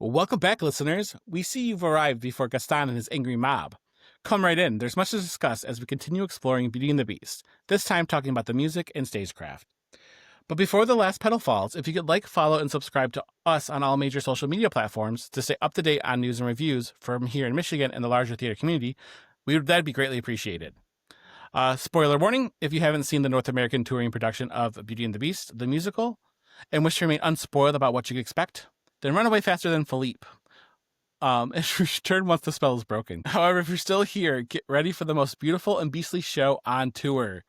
Well, welcome back, listeners. We see you've arrived before Gaston and his angry mob. Come right in. There's much to discuss as we continue exploring Beauty and the Beast, this time talking about the music and stagecraft. But before the last petal falls, if you could like, follow, and subscribe to us on all major social media platforms to stay up to date on news and reviews from here in Michigan and the larger theater community, that'd be greatly appreciated. Spoiler warning, if you haven't seen the North American touring production of Beauty and the Beast, the musical, and wish to remain unspoiled about what you can expect, then run away faster than Philippe. And return once the spell is broken. However, if you're still here, get ready for the most beautiful and beastly show on tour.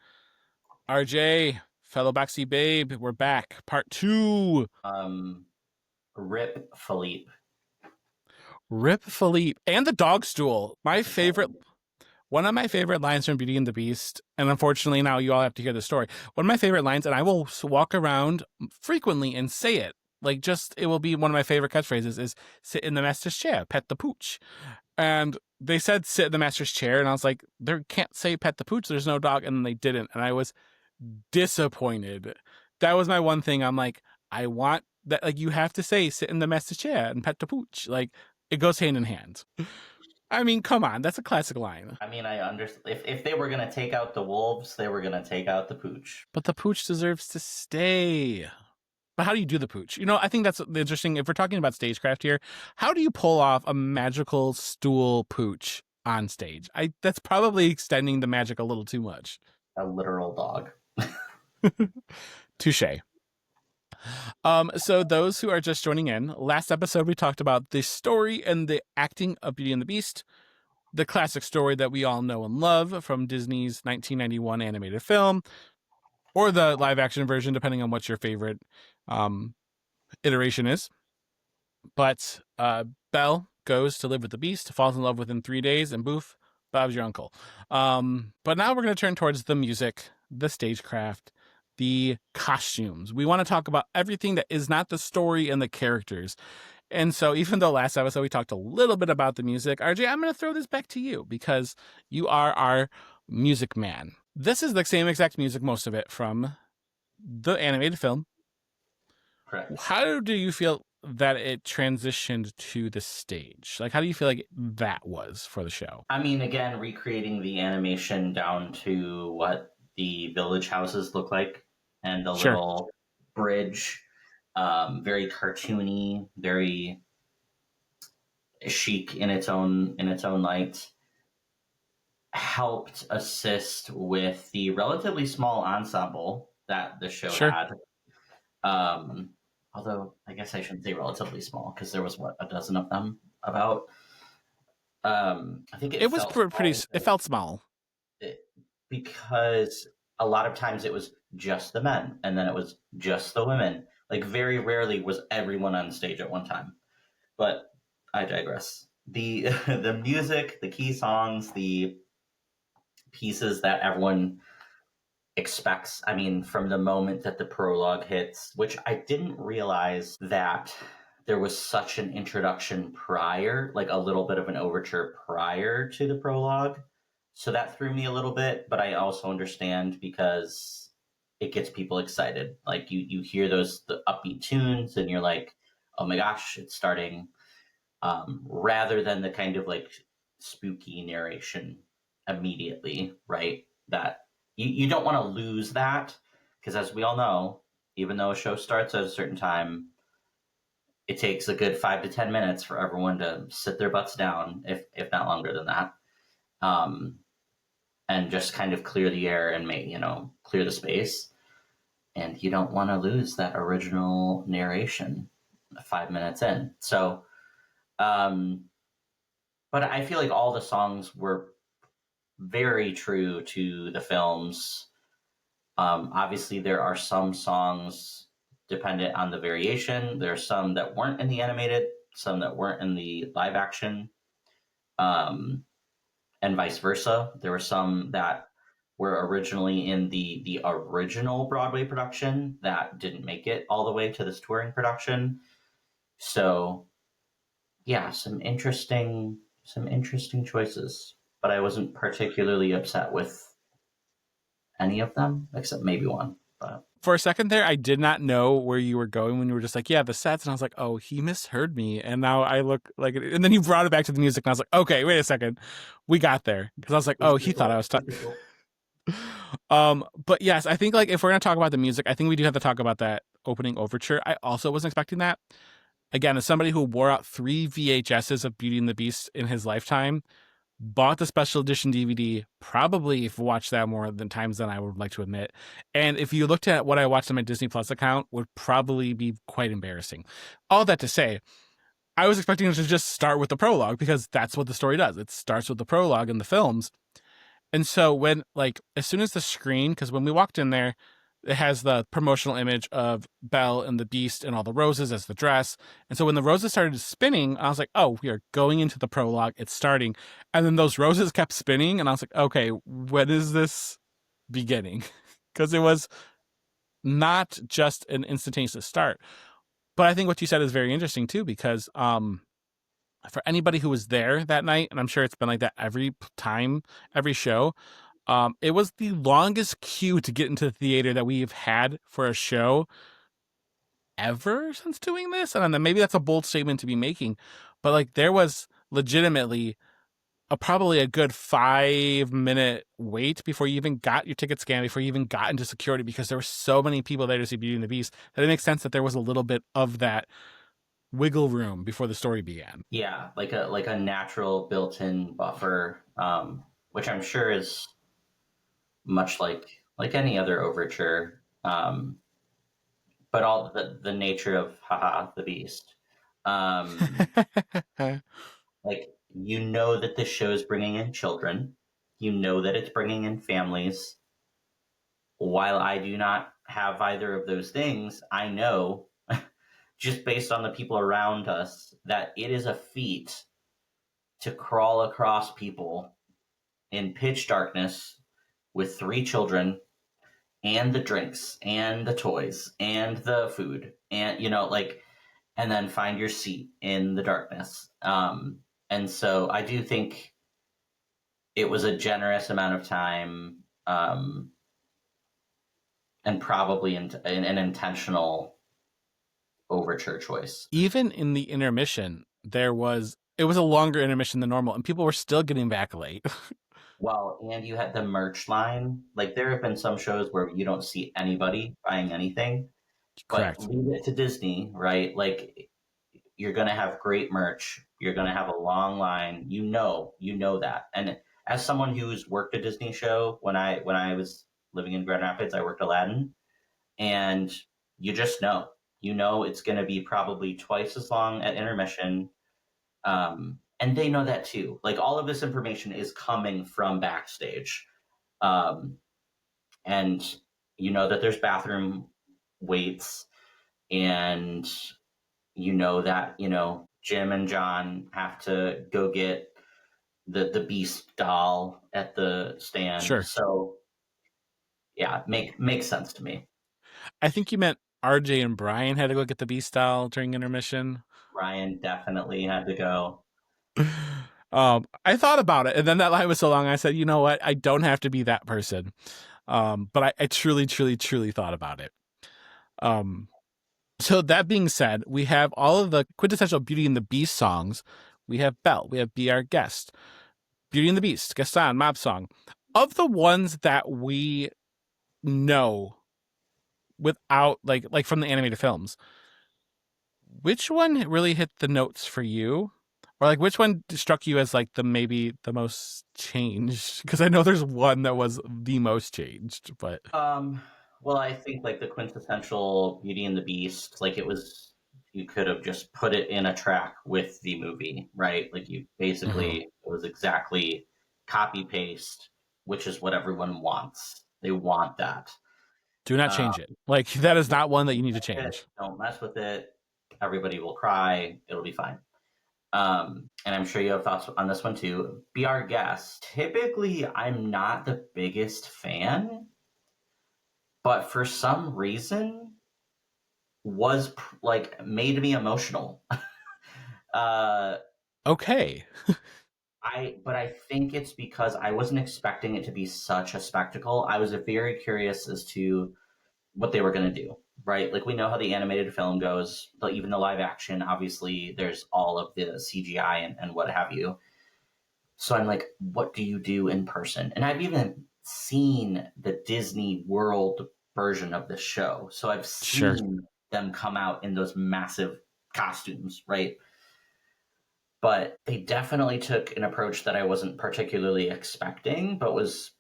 RJ, fellow backseat babe, we're back. Part 2. Rip Philippe. Rip Philippe. And the dog stool. One of my favorite lines from Beauty and the Beast, and unfortunately now you all have to hear the story. One of my favorite lines, and I will walk around frequently and say it. It will be one of my favorite catchphrases is sit in the master's chair, pet the pooch. And they said sit in the master's chair, and I was like, they can't say pet the pooch, there's no dog, and they didn't. And I was disappointed. That was my one thing. I'm like, I want that, you have to say sit in the master's chair and pet the pooch. It goes hand in hand. I mean, come on, that's a classic line. I mean, I understand. If they were going to take out the wolves, they were going to take out the pooch. But the pooch deserves to stay. But how do you do the pooch? I think that's interesting. If we're talking about stagecraft here, how do you pull off a magical stool pooch on stage? That's probably extending the magic a little too much. A literal dog. Touche. So those who are just joining in, last episode we talked about the story and the acting of Beauty and the Beast, the classic story that we all know and love from Disney's 1991 animated film, or the live action version, depending on what your favorite iteration is. But Belle goes to live with the Beast, falls in love within 3 days, and boof, Bob's your uncle. But now we're going to turn towards the music, the stagecraft, the costumes. We want to talk about everything that is not the story and the characters. And so even though last episode we talked a little bit about the music, RJ, I'm going to throw this back to you because you are our music man. This is the same exact music, most of it, from the animated film. Correct. How do you feel that it transitioned to the stage? How do you feel like that was for the show? I mean, again, recreating the animation down to what the village houses look like and the little bridge. Very cartoony, very chic in its own light. Helped assist with the relatively small ensemble that the show had. Although I guess I shouldn't say relatively small because there was a dozen of them about. I think it was pretty. It felt small because a lot of times it was just the men and then it was just the women. Very rarely was everyone on stage at one time. But I digress. The music, the key songs, the pieces that everyone expects. I mean, from the moment that the prologue hits, which I didn't realize that there was such an introduction prior, a little bit of an overture prior to the prologue. So that threw me a little bit, but I also understand because it gets people excited. You hear the upbeat tunes and you're like, oh my gosh, it's starting. Rather than the kind of spooky narration immediately, right? That you don't want to lose that because, as we all know, even though a show starts at a certain time, it takes a good 5 to 10 minutes for everyone to sit their butts down, if not longer than that, and just kind of clear the air and clear the space. And you don't want to lose that original narration 5 minutes in. So, but I feel like all the songs were very true to the films. Obviously, there are some songs dependent on the variation. There are some that weren't in the animated, some that weren't in the live action, and vice versa. There were some that were originally in the original Broadway production that didn't make it all the way to this touring production. So, yeah, some interesting choices. But I wasn't particularly upset with any of them, except maybe one. But For a second there, I did not know where you were going when you were just like, yeah, the sets. And I was like, oh, he misheard me. And now I look like it. And then you brought it back to the music. And I was like, okay, wait a second. We got there. Because I was like, oh, he thought I was talking. But yes, I think like if we're going to talk about the music, I think we do have to talk about that opening overture. I also wasn't expecting that. Again, as somebody who wore out 3 VHSs of Beauty and the Beast in his lifetime, bought the special edition DVD, probably watched that more than times than I would like to admit. And if you looked at what I watched on my Disney Plus account, would probably be quite embarrassing. All that to say, I was expecting it to just start with the prologue because that's what the story does. It starts with the prologue in the films. And so when like as soon as the screen, because when we walked in there, it has the promotional image of Belle and the Beast and all the roses as the dress. And so when the roses started spinning, I was like, oh, we are going into the prologue. It's starting. And then those roses kept spinning. And I was like, okay, when is this beginning? Because it was not just an instantaneous start. But I think what you said is very interesting too, because for anybody who was there that night, and I'm sure it's been like that every time, every show, it was the longest queue to get into the theater that we've had for a show ever since doing this. And then maybe that's a bold statement to be making, but like there was legitimately probably a good 5 minute wait before you even got your ticket scanned, before you even got into security, because there were so many people there to see Beauty and the Beast that it makes sense that there was a little bit of that wiggle room before the story began. Yeah, like a natural built-in buffer, which I'm sure is much like any other overture, but all the nature of haha the beast. Um, like you know that this show is bringing in children, you know that it's bringing in families. While I do not have either of those things, I know just based on the people around us that it is a feat to crawl across people in pitch darkness with 3 children and the drinks and the toys and the food and like and then find your seat in the darkness. And so I do think it was a generous amount of time, and probably an intentional overture choice. Even in the intermission, it was a longer intermission than normal, and people were still getting back late. Well, and you had the merch line. Like there have been some shows where you don't see anybody buying anything, but Correct. leave it to Disney, right? Like you're going to have great merch. You're going to have a long line. You know that. And as someone who's worked a Disney show, when I was living in Grand Rapids, I worked Aladdin, and you just know it's going to be probably twice as long at intermission. And they know that too. Like all of this information is coming from backstage, um, and you know that there's bathroom waits, and you know that Jim and John have to go get the Beast doll at the stand. Sure. So yeah, makes sense to me. I think you meant RJ and Brian had to go get the Beast doll during intermission. Ryan definitely had to go. I thought about it, and then that line was so long. I said, you know what? I don't have to be that person. But I truly, truly, truly thought about it. Um, so that being said, we have all of the quintessential Beauty and the Beast songs. We have Belle. We have Be Our Guest. Beauty and the Beast, Gaston, Mob Song. Of the ones that we know without like from the animated films, which one really hit the notes for you? Or like which one struck you as like the maybe the most changed? Because I know there's one that was the most changed, but Well, I think like the quintessential Beauty and the Beast, like you could have just put it in a track with the movie, right? Like you basically, it was exactly copy paste, which is what everyone wants. They want that. do not Uh, change it. Like that is not one that you need to it, change. don't mess with it. Everybody will cry. It'll be fine. And I'm sure you have thoughts on this one too. Be Our Guest. Typically, I'm not the biggest fan, but for some reason, was like made me emotional. uh, Okay. but I think it's because I wasn't expecting it to be such a spectacle. I was very curious as to what they were going to do, right? Like we know how the animated film goes, but even the live action, obviously, there's all of the CGI and what have you. So I'm like, what do you do in person? And I've even seen the Disney World version of the show. So I've Sure. seen them come out in those massive costumes, right? But they definitely took an approach that I wasn't particularly expecting, but was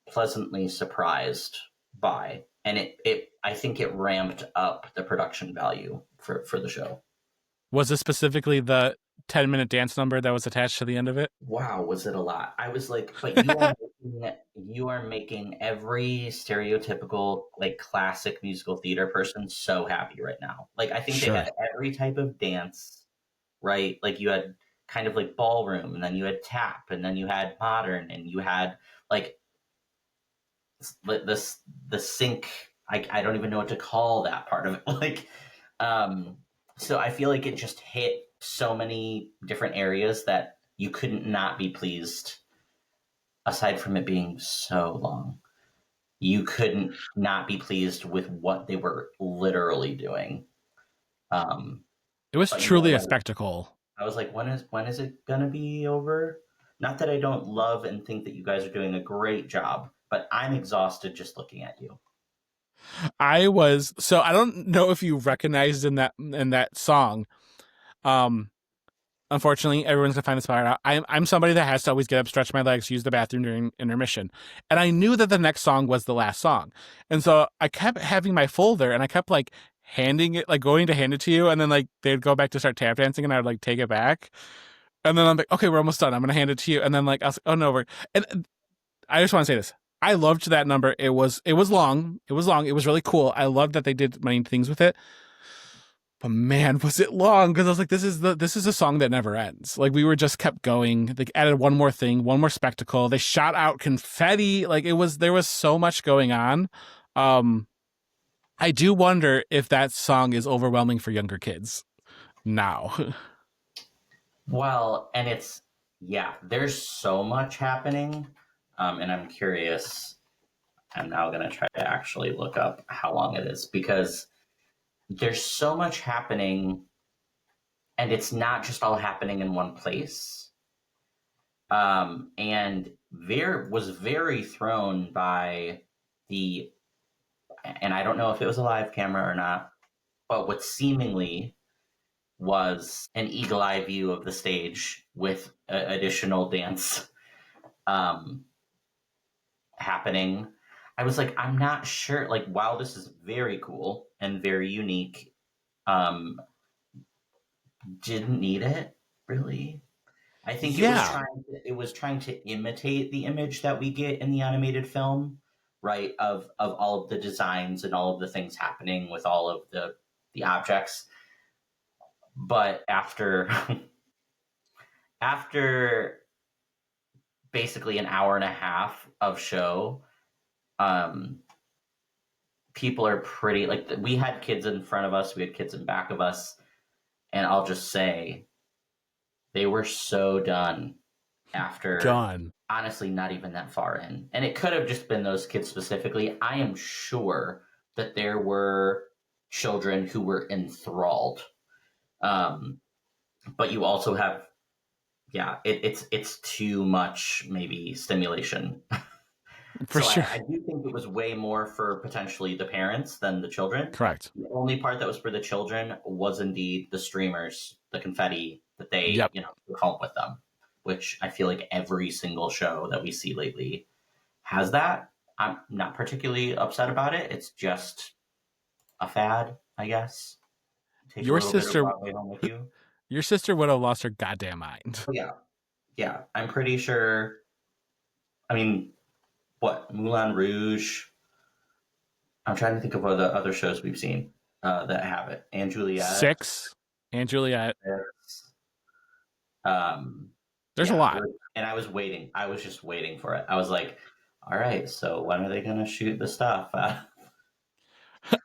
pleasantly surprised by. And it I think it ramped up the production value for the show. Was it specifically the 10-minute dance number that was attached to the end of it? Wow, was it a lot? I was like, but you are making every stereotypical like classic musical theater person so happy right now. Like I think they Sure. had every type of dance, right? Like you had kind of like ballroom, and then you had tap, and then you had modern, and you had like this the sync. I don't even know what to call that part of it. Like, um, so I feel like it just hit so many different areas that you couldn't not be pleased. Aside from it being so long, you couldn't not be pleased with what they were literally doing. Um, It was but you were truly a right. spectacle. I was like, when is it gonna be over? Not that I don't love and think that you guys are doing a great job, but I'm exhausted just looking at you. I don't know if you recognized in that song. Um Unfortunately, everyone's gonna find this part out. I'm somebody that has to always get up, stretch my legs, use the bathroom during intermission, and I knew that the next song was the last song, and so I kept having my folder, and I kept like handing it, like going to hand it to you, and then like they'd go back to start tap dancing, and I would like take it back, and then I'm like, okay, we're almost done. I'm gonna hand it to you, and then like I was like, oh no, we're and I just want to say this. I loved that number. It was long. It was long. It was really cool. I loved that they did many things with it. But man, was it long? Because I was like, this is a song that never ends. Like we were just kept going. They added one more thing, one more spectacle. They shot out confetti. Like there was so much going on. Um, I do wonder if that song is overwhelming for younger kids now. Well, and it's yeah, there's so much happening, and I'm curious. I'm now gonna try to actually look up how long it is because there's so much happening, and it's not just all happening in one place. And was very thrown by the, and I don't know if it was a live camera or not, but what seemingly was an eagle eye view of the stage with additional dance um, happening. I was like, I'm not sure. Like, while this is very cool and very unique, um, didn't need it really. I think Yeah, it was trying to imitate the image that we get in the animated film, right? Of all of the designs and all of the things happening with all of the objects. But after basically an hour and a half of show, um, people are pretty like we had kids in front of us, we had kids in back of us, and I'll just say they were so done after done. honestly not even that far in. And it could have just been those kids specifically. I am sure that there were children who were enthralled. Um, but you also have, yeah, it's too much maybe stimulation. For So sure. I do think it was way more for potentially the parents than the children. Correct. The only part that was for the children was indeed the streamers, the confetti that they, Yep. took home with them, which I feel like every single show that we see lately has that. I'm not particularly upset about it. It's just a fad, I guess. Take a Your little bit of sister Broadway home with you. your sister would have lost her goddamn mind. Oh, yeah. Yeah. I'm pretty sure. I mean, what? Moulin Rouge. I'm trying to think of other shows we've seen that have it. And Juliet. 6 and Juliet. Um, There's a yeah, lot. and I was waiting. I was just waiting for it. I was like, all right, so when are they going to shoot the stuff?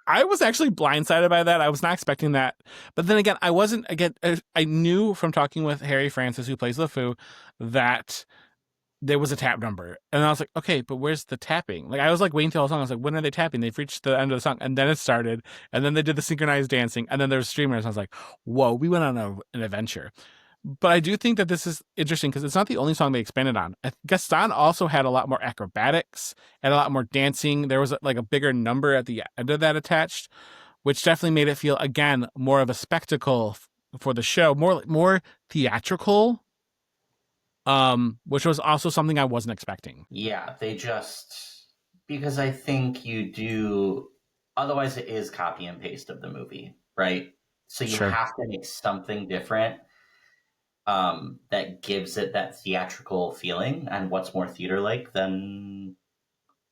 I was actually blindsided by that. I was not expecting that. But then again, I wasn't again I knew from talking with Harry Francis who plays LeFou that there was a tap number, and I was like, okay, but where's the tapping? Like I was like waiting till the song. I was like, when are they tapping? They've reached the end of the song, and then it started, and then they did the synchronized dancing, and then there was streamers. I was like, whoa, we went on an adventure. But I do think that this is interesting because it's not the only song they expanded on. Gaston also had a lot more acrobatics and a lot more dancing. There was like a bigger number at the end of that attached, which definitely made it feel again more of a spectacle for the show, more theatrical, which was also something I wasn't expecting. Yeah, they just, because I think you do, otherwise it is copy and paste of the movie, right? So you Sure. have to make something different that gives it that theatrical feeling. And what's more theater like than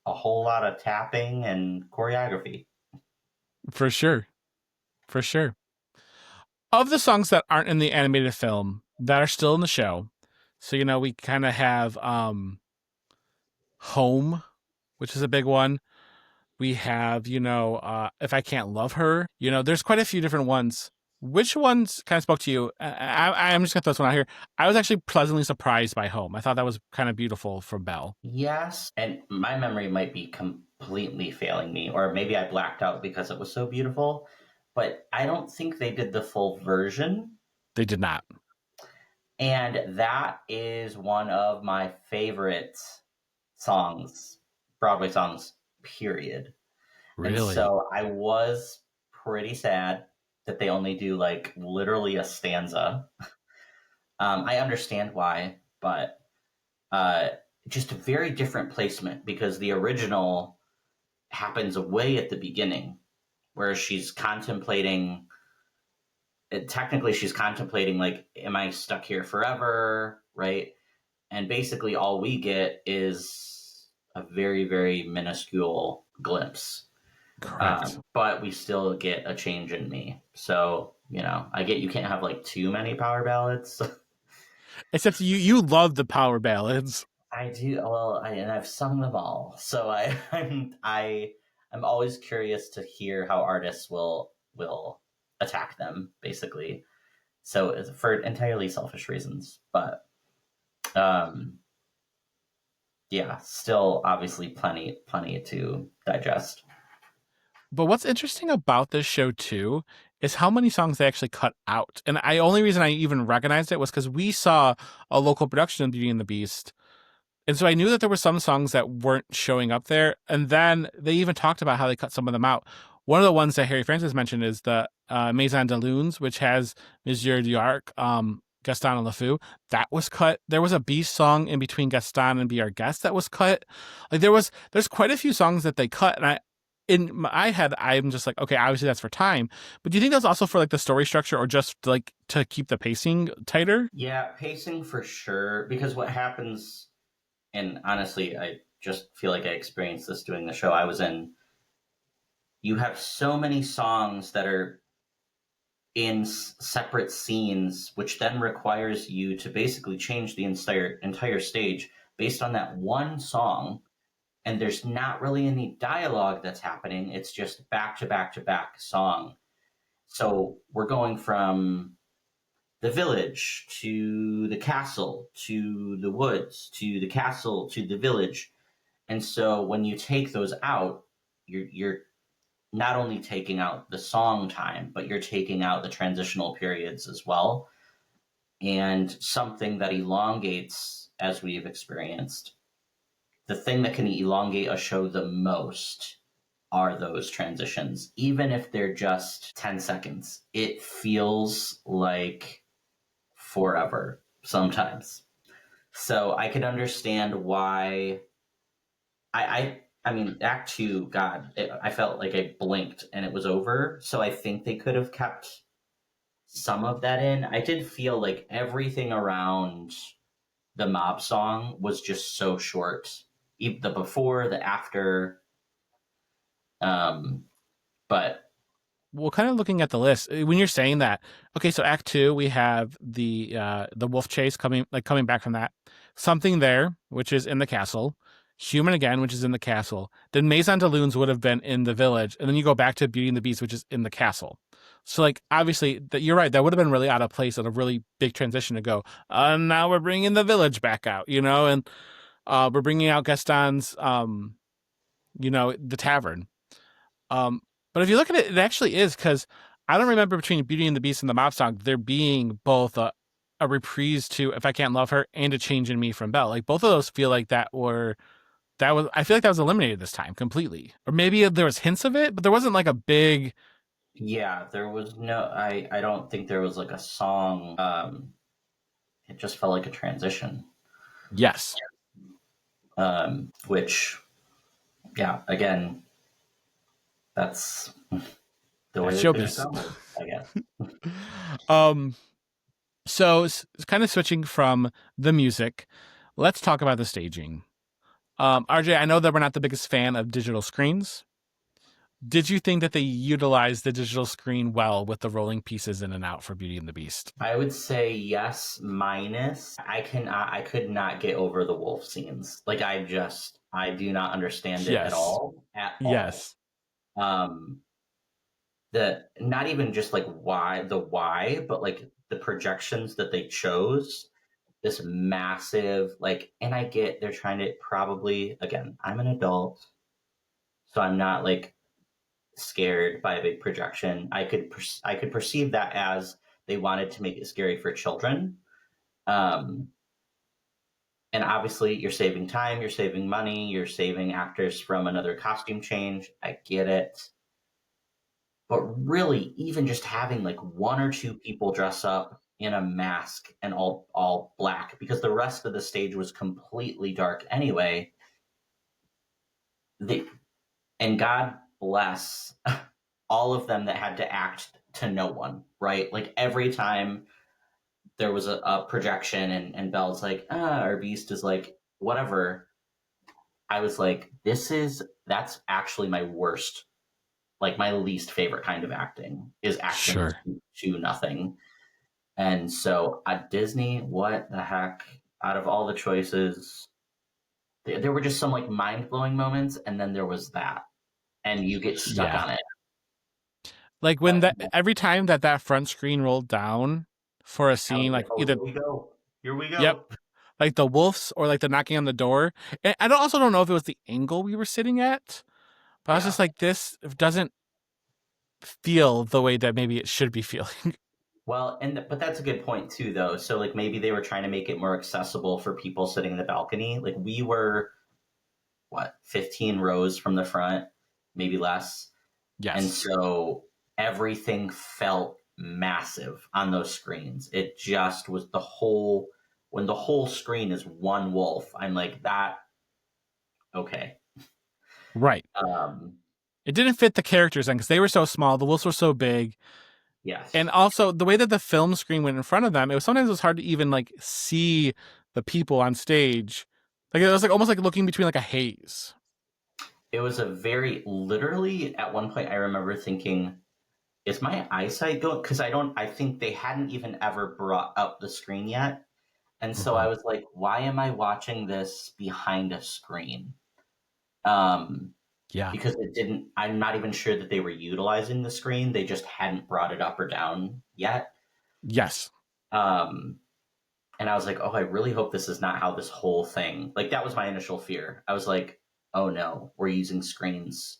a whole lot of tapping and choreography? For sure. For sure. Of the songs that aren't in the animated film that are still in the show, so we kind of have Home, which is a big one. We have, If I Can't Love Her. There's quite a few different ones. Which ones kind of spoke to you? I'm just going to throw this one out here. I was actually pleasantly surprised by Home. I thought that was kind of beautiful from Belle. Yes. And my memory might be completely failing me, or maybe I blacked out because it was so beautiful. But I don't think they did the full version. They did not. And that is one of my favorite songs, Broadway songs, period. And Really? so I was pretty sad that they only do like literally a stanza. I understand why, but uh, just a very different placement because the original happens way at the beginning where she's contemplating. Technically, she's contemplating, like, am I stuck here forever? Right. And basically, all we get is a very, very minuscule glimpse. Correct. But we still get a change in me. So, I get you can't have like too many power ballads. Except you love the power ballads. I do. Well, and I've sung them all. So I'm always curious to hear how artists will attack them, basically. So it's for entirely selfish reasons, but um, yeah, still obviously plenty to digest. But what's interesting about this show too is how many songs they actually cut out. And the only reason I even recognized it was because we saw a local production of Beauty and the Beast. And so I knew that there were some songs that weren't showing up there. And then they even talked about how they cut some of them out. One of the ones that Harry Francis mentioned is the Maison de Lunes, which has Monsieur d'Arc, Gaston and LeFou. That was cut. There was a Beast song in between Gaston and Be Our Guest that was cut. Like there's quite a few songs that they cut. And in my head, I'm just like, okay, obviously that's for time. But do you think that's also for like the story structure or just like to keep the pacing tighter? Yeah, pacing for sure. Because what happens, and honestly, I just feel like I experienced this doing the show I was in. You have so many songs that are in separate scenes, which then requires you to basically change the entire stage based on that one song. And there's not really any dialogue that's happening. It's just back to back to back song. So we're going from the village to the castle to the woods to the castle to the village. And so when you take those out, you're not only taking out the song time, but you're taking out the transitional periods as well. And something that elongates, as we've experienced, the thing that can elongate a show the most are those transitions. Even if they're just 10 seconds, it feels like forever sometimes. So I can understand why I mean, Act Two, God, I felt like I blinked and it was over. So I think they could have kept some of that in. I did feel like everything around the mob song was just so short. The before, the after, um, but Well, kind of looking at the list, when you're saying that, okay, so Act Two, we have the wolf chase coming back from that. Something There, which is in the castle. Human Again, which is in the castle. Then Maison de Lunes would have been in the village, and then you go back to Beauty and the Beast, which is in the castle. So, like, obviously, that you're right. That would have been really out of place and a really big transition to go. Now we're bringing the village back out, and We're bringing out Gaston's, the tavern. Um, but if you look at it, it actually is because I don't remember between Beauty and the Beast and the Mob song there being both a reprise to "If I Can't Love Her" and a change in me from Belle. Like both of those feel like that was I feel like that was eliminated this time completely, or maybe there was hints of it, but there wasn't like a big Yeah, there was no. I don't think there was like a song. It just felt like a transition. yes. Which, yeah, again, that's the That's way that things showbiz. go, I guess. um, so kind of switching from the music, let's talk about the staging. RJ, I know that we're not the biggest fan of digital screens. Did you think that they utilized the digital screen well with the rolling pieces in and out for Beauty and the Beast? I would say yes, minus. I could not get over the wolf scenes. Like I do not understand it at Yes. all, at all. Yes. Um, the not even just like why, but like the projections that they chose. This massive like, and I get they're trying to probably again. I'm an adult, so I'm not like scared by a big projection. I could perceive that as they wanted to make it scary for children. Um, and obviously, you're saving time, you're saving money, you're saving actors from another costume change. I get it. But really, even just having like one or two people dress up in a mask and all black, because the rest of the stage was completely dark anyway. The and God bless all of them that had to act to no one, right? Like every time there was a projection and Belle's like, or Beast is like, whatever. I was like, that's actually my worst, like my least favorite kind of acting is acting Sure. to nothing. And so at Disney, what the heck? Out of all the choices, there were just some like mind blowing moments, and then there was that, and you get stuck Yeah. on it. Like when But that every time that front screen rolled down for a I was scene, like, like oh, either here we go. Here we yep, go. like the wolves or like the knocking on the door. And also don't know if it was the angle we were sitting at, but I was Yeah. just like, this doesn't feel the way that maybe it should be feeling. Well, but that's a good point too, though. So like maybe they were trying to make it more accessible for people sitting in the balcony. Like we were, what, 15 rows from the front, maybe less, and Yes. so everything felt massive on those screens. It just was the whole when the whole screen is one wolf. I'm like that. Okay. Right. Um. It didn't fit the characters then because they were so small, the wolves were so big. Yes. And also the way that the film screen went in front of them, it was hard to even like see the people on stage. Like it was like almost like looking between like a haze. It was a very literally at one point I remember thinking, is my eyesight going? Because I think they hadn't even ever brought up the screen yet. And so I Mhm. was like, why am I watching this behind a screen? Um, Yeah. because I'm not even sure that they were utilizing the screen. They just hadn't brought it up or down yet. Yes. Um, and I was like, oh, I really hope this is not how this whole thing, like, that was my initial fear. I was like, oh no, we're using screens.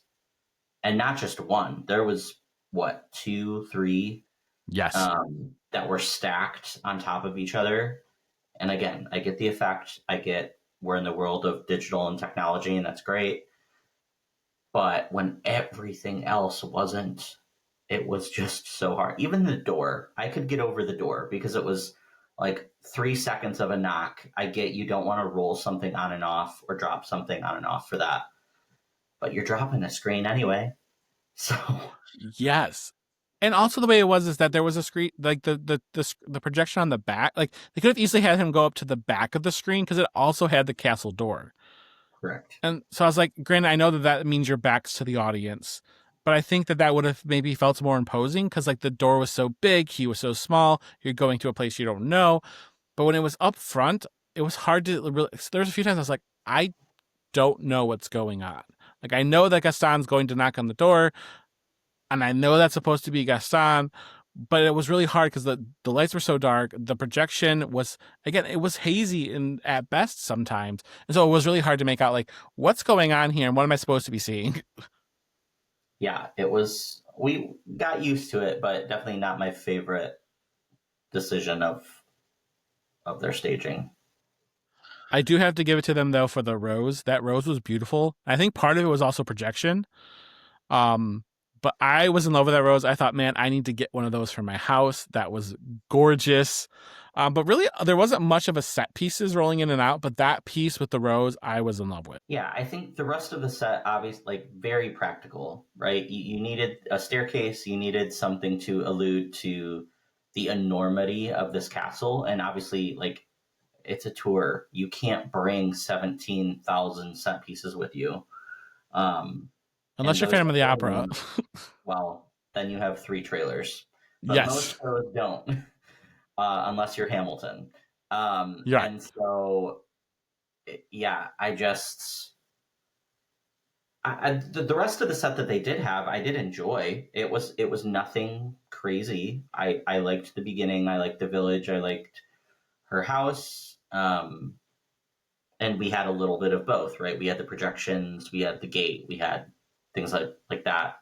And not just one. There was, what, two, three Yes. that were stacked on top of each other. And again, I get the effect. I get we're in the world of digital and technology, and that's great. But when everything else wasn't, it was just so hard. Even the door, I could get over the door because it was like 3 seconds of a knock. I get you don't want to roll something on and off or drop something on and off for that, but you're dropping a screen anyway. So, Yes. And also the way it was is that there was a screen like the projection on the back. Like they could have easily had him go up to the back of the screen because it also had the castle door. correct. And so I was like, granted, I know that means your back's to the audience, but I think that would have maybe felt more imposing because like the door was so big, he was so small, you're going to a place you don't know. But when it was up front, it was hard to really. There's a few times I was like, I don't know what's going on. Like I know that Gaston's going to knock on the door, and I know that's supposed to be Gaston, but it was really hard because the lights were so dark. The projection was, again, it was hazy and at best sometimes, and so it was really hard to make out like what's going on here and what am I supposed to be seeing. Yeah, it was. We got used to it, but definitely not my favorite decision of their staging. I do have to give it to them though for the rose. That rose was beautiful. I think part of it was also projection. Um, but I was in love with that rose. I thought, man, I need to get one of those for my house. That was gorgeous. But really, there wasn't much of a set pieces rolling in and out. But that piece with the rose, I was in love with. Yeah, I think the rest of the set, obviously, like very practical, right? You needed a staircase, you needed something to allude to the enormity of this castle, and obviously, like it's a tour. You can't bring 17,000 set pieces with you. And Unless you're a those fan of the opera. alone, well, then you have three trailers. But Yes, most shows don't, unless you're Hamilton. you're right. And so, yeah, the rest of the set that they did have, I did enjoy. It was nothing crazy. I liked the beginning. I liked the village. I liked her house. And we had a little bit of both, right? We had the projections, we had the gate, we had things like that.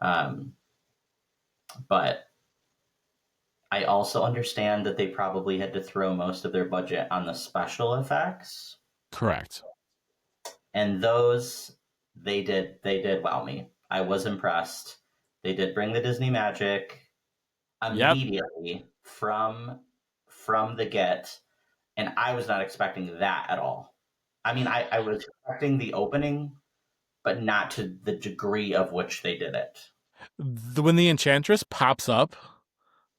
Um, but I also understand that they probably had to throw most of their budget on the special effects, Correct. and those they did wow me. I was impressed. They did bring the Disney magic Yep. immediately from the get, and I was not expecting that at all. I mean, I was expecting the opening, but not to the degree of which they did it. When the enchantress pops up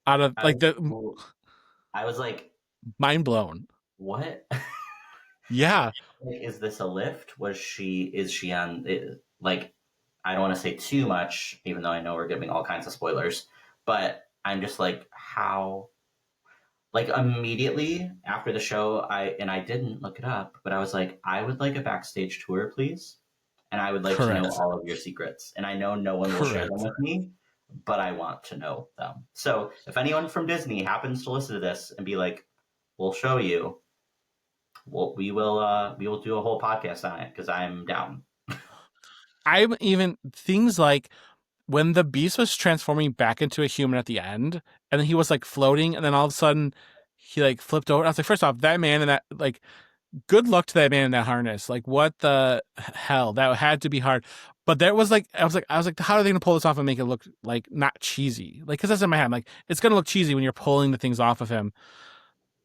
out of I like the was, I was like, mind blown. what? Yeah, Like, is this a lift? Is she on, like, I don't want to say too much, even though I know we're giving all kinds of spoilers, but I'm just like, how? Like, immediately after the show, I didn't look it up, but I was like, I would like a backstage tour, please. And I would like to know correct. all of your secrets. And I know no one will share them Correct. with me, but I want to know them. So if anyone from Disney happens to listen to this and be like, we'll show you, we will do a whole podcast on it because I'm down. I'm even things like when the beast was transforming back into a human at the end, and then he was like floating, and then all of a sudden he like flipped over. I was like, first off, that man and that like, good luck to that man in that harness. Like, what the hell? That had to be hard. But there was like, I was like, how are they gonna pull this off and make it look like not cheesy? Like, because that's in my head. I'm like, it's gonna look cheesy when you're pulling the things off of him,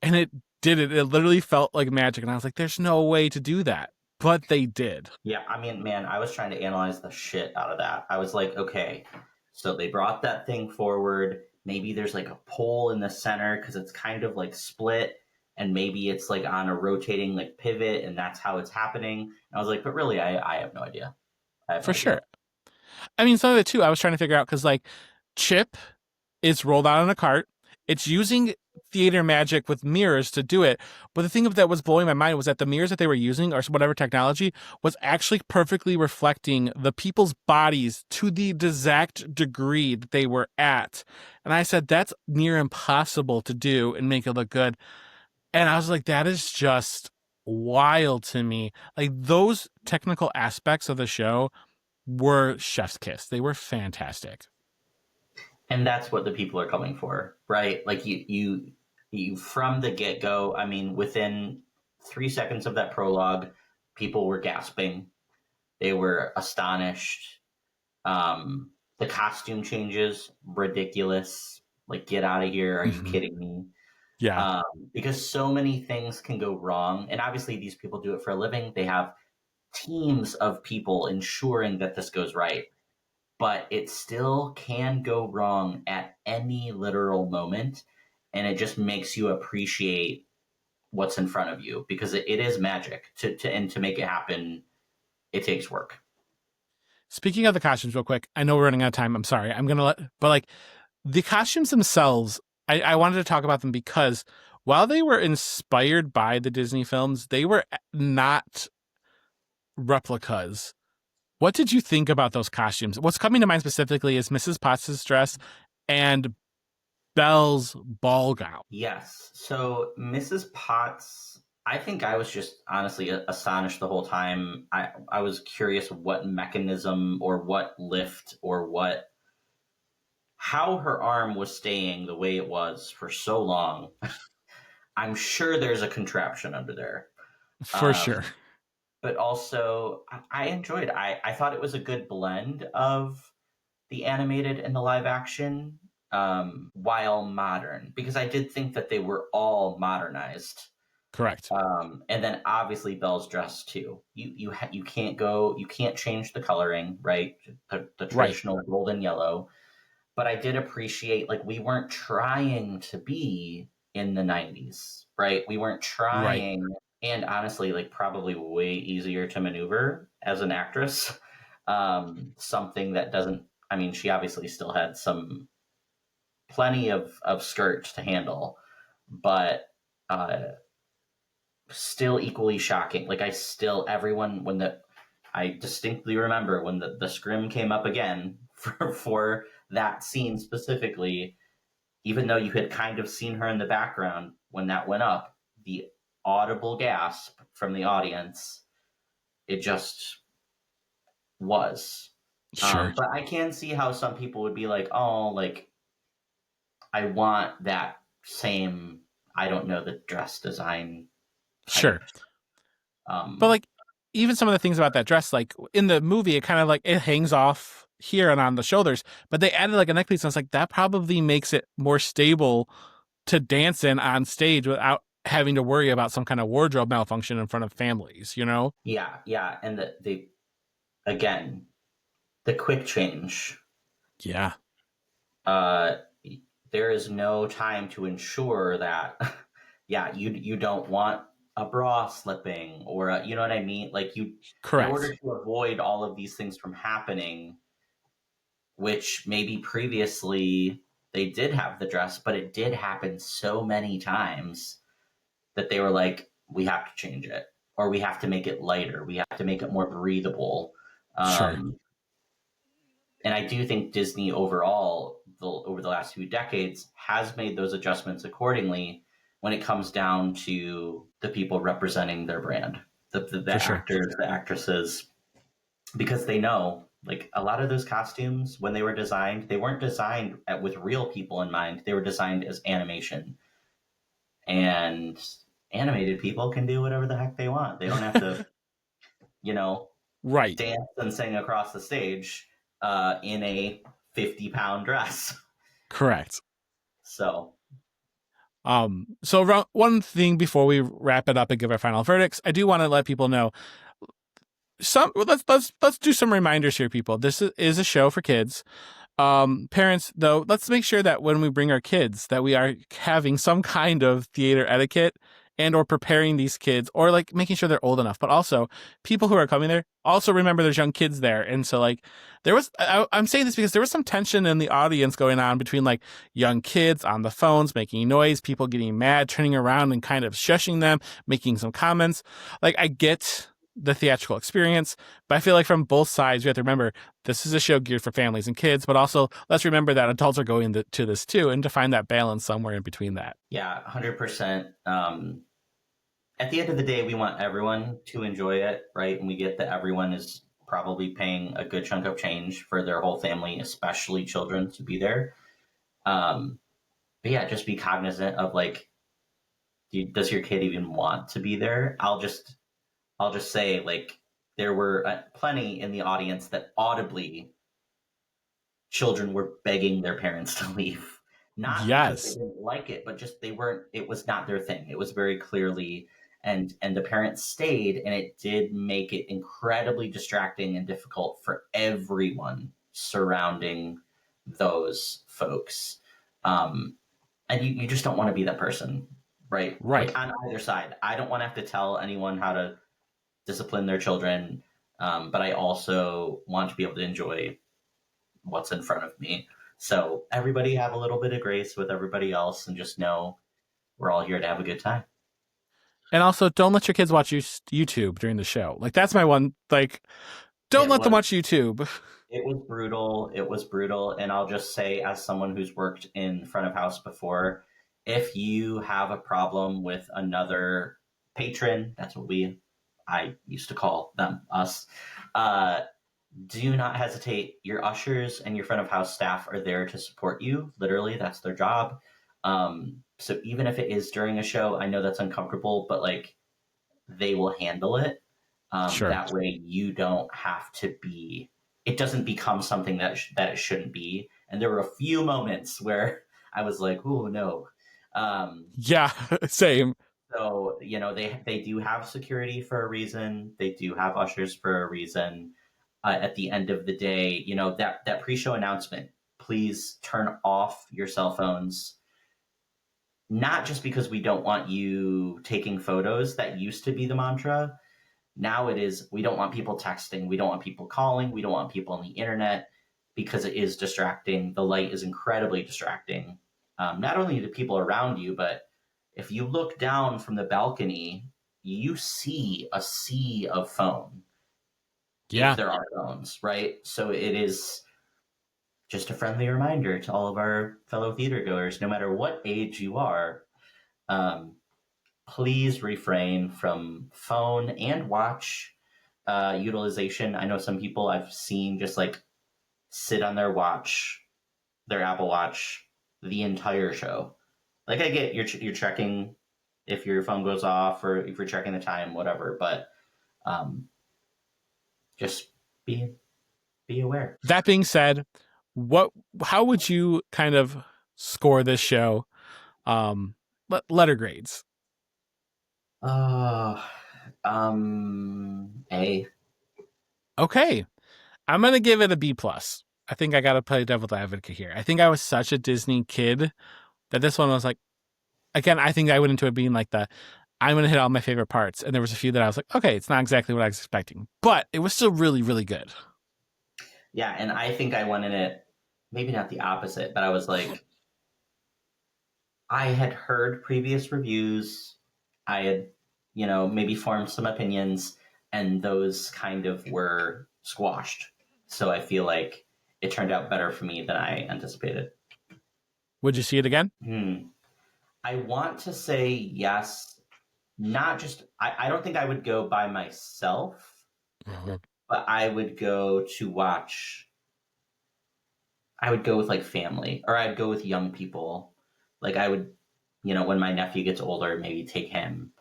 and it did it. It literally felt like magic, and I was like, there's no way to do that, but they did. Yeah, I mean, man, I was trying to analyze the shit out of that. I was like, okay, so they brought that thing forward. Maybe there's like a pole in the center because it's kind of like split, and maybe it's like on a rotating like pivot, and that's how it's happening. And I was like, but really, I have no idea. I have no For idea. sure. I mean, some of it too, I was trying to figure out because like Chip is rolled out on a cart. It's using theater magic with mirrors to do it. But the thing that was blowing my mind was that the mirrors that they were using, or whatever technology, was actually perfectly reflecting the people's bodies to the exact degree that they were at. And I said, that's near impossible to do and make it look good. And I was like, that is just wild to me. Like, those technical aspects of the show were chef's kiss. They were fantastic. And that's what the people are coming for, right? Like you from the get go. I mean, within 3 seconds of that prologue, people were gasping. They were astonished. The costume changes, ridiculous. Like, get out of here. Are you Mm-hmm. kidding me? Yeah, Um, because so many things can go wrong. And obviously, these people do it for a living. They have teams of people ensuring that this goes right. But it still can go wrong at any literal moment. And it just makes you appreciate what's in front of you because it is magic and to make it happen, it takes work. speaking of the costumes, real quick, I know we're running out of time. I'm sorry. I'm gonna let, but like the costumes themselves, I wanted to talk about them because while they were inspired by the Disney films, they were not replicas. What did you think about those costumes? What's coming to mind specifically is Mrs. Potts' dress and Belle's ball gown. Yes. So Mrs. Potts, I think I was just honestly astonished the whole time. I was curious what mechanism or what lift or what how her arm was staying the way it was for so long. I'm sure there's a contraption under there. For sure. Um, but also I enjoyed. I thought it was a good blend of the animated and the live action, while modern, because I did think that they were all modernized. Correct. And then obviously Belle's dress too. You can't change the coloring, right? The Right. traditional gold and yellow. But I did appreciate, like, we weren't trying to be in the 90s, right? We weren't Right. trying, and honestly, like, probably way easier to maneuver as an actress. Something that doesn't, I mean, she obviously still had plenty of skirt to handle, but uh, still equally shocking. Like, everyone, I distinctly remember when the scrim came up again for that scene specifically, even though you had kind of seen her in the background when that went up, the audible gasp from the audience, it just was. Sure. But I can see how some people would be like, oh, like, I want that same, I don't know, the dress design type. Sure. But Um, like even some of the things about that dress, like in the movie, it kind of like it hangs off here and on the shoulders, but they added like a necklace. And I was like, that probably makes it more stable to dance in on stage without having to worry about some kind of wardrobe malfunction in front of families, you know? yeah, yeah. And again, the quick change. Yeah. Uh, there is no time to ensure that, yeah, you don't want a bra slipping or you know what I mean, like, in order Correct. to avoid all of these things from happening, which maybe previously they did have the dress, but it did happen so many times that they were like, we have to change it, or we have to make it lighter, we have to make it more breathable. Sure. um, and I do think Disney overall, over the last few decades, has made those adjustments accordingly when it comes down to the people representing their brand, For the sure. actors, the actresses, because they know, like, a lot of those costumes, when they were designed, they weren't designed with real people in mind. They were designed as animation. And animated people can do whatever the heck they want. They don't have to, you know, Right. dance and sing across the stage in a 50-pound dress. Correct. So, So one thing before we wrap it up and give our final verdicts, I do want to let people know let's do some reminders here, people. This is a show for kids. Parents, though, let's make sure that when we bring our kids that we are having some kind of theater etiquette and or preparing these kids or like making sure they're old enough, but also people who are coming there also remember there's young kids there. And so like I'm saying this because there was some tension in the audience going on between like young kids on the phones making noise, people getting mad, turning around and kind of shushing them, making some comments. Like I get the theatrical experience, but I feel like from both sides, we have to remember this is a show geared for families and kids, but also let's remember that adults are going to this too, and to find that balance somewhere in between that. yeah, 100%. At the end of the day, we want everyone to enjoy it, right? And we get that everyone is probably paying a good chunk of change for their whole family, especially children, to be there. Um, but yeah, just be cognizant of, like, does your kid even want to be there? I'll just say, like, there were plenty in the audience that audibly children were begging their parents to leave, not because they Yes, didn't like it, but just they weren't. It was not their thing. It was very clearly, and the parents stayed, and it did make it incredibly distracting and difficult for everyone surrounding those folks. Um, and you just don't want to be that person, right? right. Like, on either side. I don't want to have to tell anyone how to discipline their children, but I also want to be able to enjoy what's in front of me. So everybody have a little bit of grace with everybody else, and just know we're all here to have a good time. And also, don't let your kids watch YouTube during the show. Like that's my one. Like Don't It let them was watch YouTube. it was brutal. It was brutal. And I'll just say, as someone who's worked in front of house before, if you have a problem with another patron, that's what I used to call them, us, uh, do not hesitate. Your ushers and your front of house staff are there to support you. Literally, that's their job. So even if it is during a show, I know that's uncomfortable, but like they will handle it. Sure. That way, you don't have to be. It doesn't become something that it shouldn't be. And there were a few moments where I was like, "Oh no." Yeah, same. So they do have security for a reason. They do have ushers for a reason. At the end of the day, that pre-show announcement. Please turn off your cell phones. Not just because we don't want you taking photos. That used to be the mantra. Now it is, we don't want people texting, we don't want people calling, we don't want people on the internet, because it is distracting. The light is incredibly distracting, not only to people around you, but if you look down from the balcony, you see a sea of phone. Yeah. If there are phones, right? So it is just a friendly reminder to all of our fellow theater goers, no matter what age you are, um, please refrain from phone and watch utilization. I know some people I've seen just like sit on their Apple Watch, the entire show. Like, I get you're checking if your phone goes off or if you're checking the time, whatever, but just be aware. That being said, how would you kind of score this show? Letter grades. Uh, A. Okay. I'm gonna give it a B plus. I think I gotta play devil's advocate here. I think I was such a Disney kid that this one was like, again, I think I went into it being like I'm gonna hit all my favorite parts, and there was a few that I was like, okay, it's not exactly what I was expecting, but it was still really, really good. Yeah, and I think I went in it maybe not the opposite, but I was like, I had heard previous reviews. I had, maybe formed some opinions, and those kind of were squashed. So I feel like it turned out better for me than I anticipated. Would you see it again? I want to say yes. Not just, I don't think I would go by myself, but I would go to watch. I would go with like family, or I'd go with young people. Like I would, when my nephew gets older, maybe take him.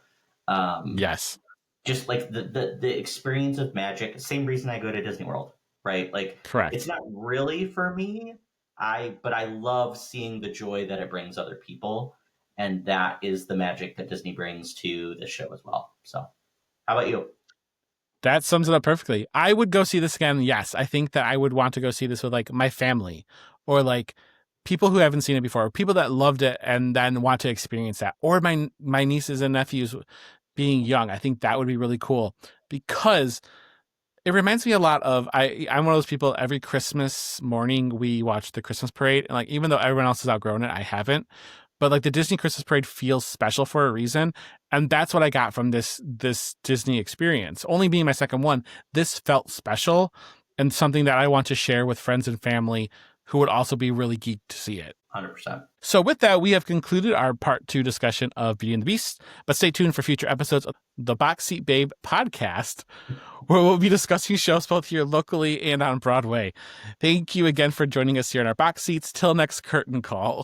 Yes. Just like the experience of magic. Same reason I go to Disney World, right? Like, correct. It's not really for me. But I love seeing the joy that it brings other people, and that is the magic that Disney brings to the show as well. So, how about you? That sums it up perfectly. I would go see this again. Yes, I think that I would want to go see this with like my family, or like people who haven't seen it before, or people that loved it and then want to experience that, or my nieces and nephews being young. I think that would be really cool because it reminds me a lot of I'm one of those people. Every Christmas morning we watch the Christmas parade, and like even though everyone else has outgrown it, I haven't. But like the Disney Christmas parade feels special for a reason, and that's what I got from this Disney experience. Only being my second one, this felt special and something that I want to share with friends and family who would also be really geeked to see it. 100%. So with that, we have concluded our part 2 discussion of Beauty and the Beast, but stay tuned for future episodes of the Box Seat Babe podcast, where we'll be discussing shows both here locally and on Broadway. Thank you again for joining us here in our box seats. Till next curtain call.